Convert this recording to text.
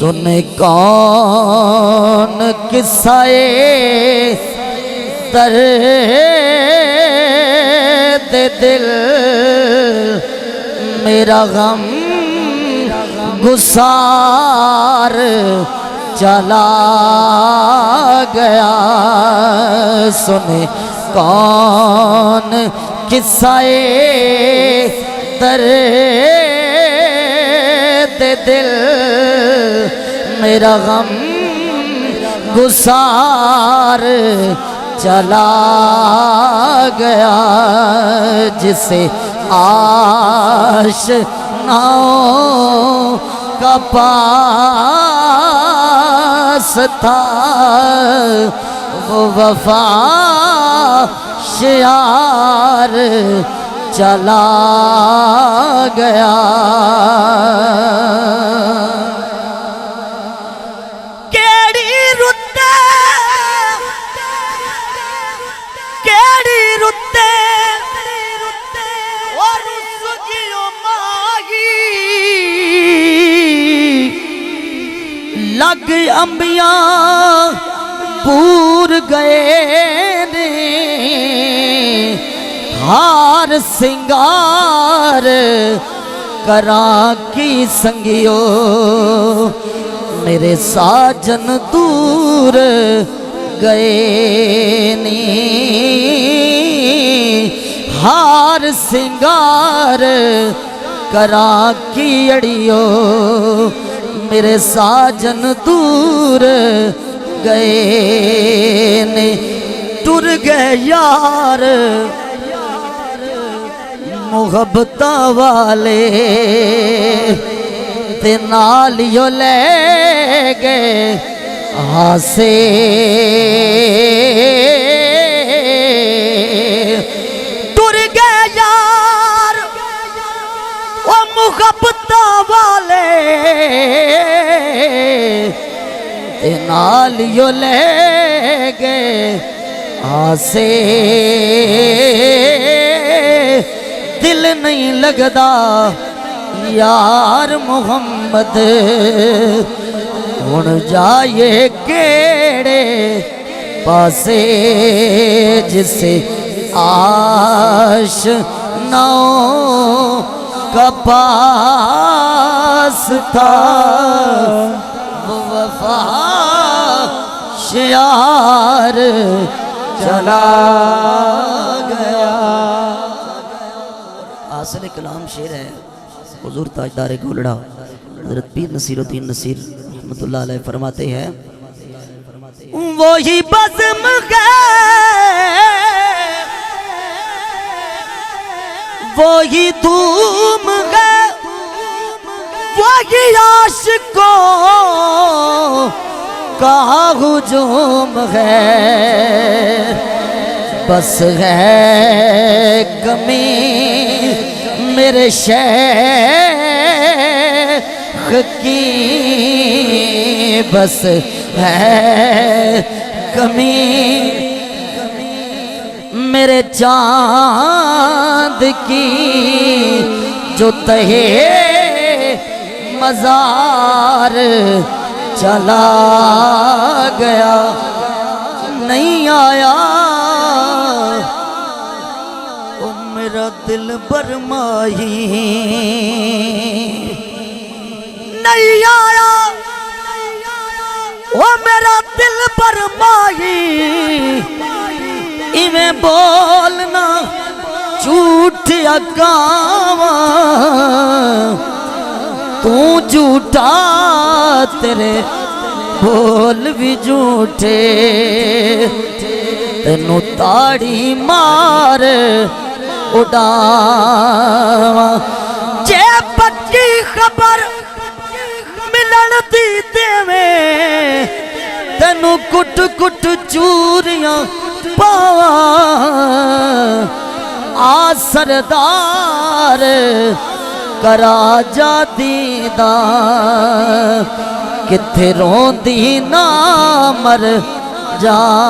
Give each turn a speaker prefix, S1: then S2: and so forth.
S1: سن کون قصہ درد دل میرا غم گسار چلا گیا سن کون قصہ درد دل میرا غم گسار چلا گیا جسے آشناؤں کا پاس تھا وہ وفا شیار چلا گیا لگ انبیاء پور گئے نے ہار سنگار کراں کی سنگیو میرے ساجن دور گئے نے ہار سنگار کراں کی اڑیو میرے ساجن دور گئے نے ٹر گئے یار محبت والے تے نالیو لے گئے ہاسے ٹر گئے یار وہ محبت والے نالیو لے گئے آسے دل نہیں لگدا یار محمد ہن جائے کیڑے پاسے جسے آشناؤں کا پاس تھا وہ وفا شیار چلا گیا حاصل کلام شعر ہے حضور تاجدار گولڑا حضرت پیر نصیر الدین نصیر رحمت اللہ علیہ فرماتے ہیں وہی بزم ہے وہی دھوم ہے وہی عاشقوں کا ہجوم ہے بس ہے کمی میرے شیخ کی بس ہے کمی میرے چاند کی جو تہے مزار چلا گیا نہیں آیا او میرا دل برمائی نہیں آیا او میرا دل برمائی ایویں بولنا جھوٹ اگاواں تو جھوٹا تیرے بول بھی جھوٹے تینوں تاڑی مار اڑاواں جے پکی خبر ملن دی دیویں تینوں کٹ کٹ چوریاں پاواں آ سردار کرا جا دیدار کتھے روندی نہ مر جاواں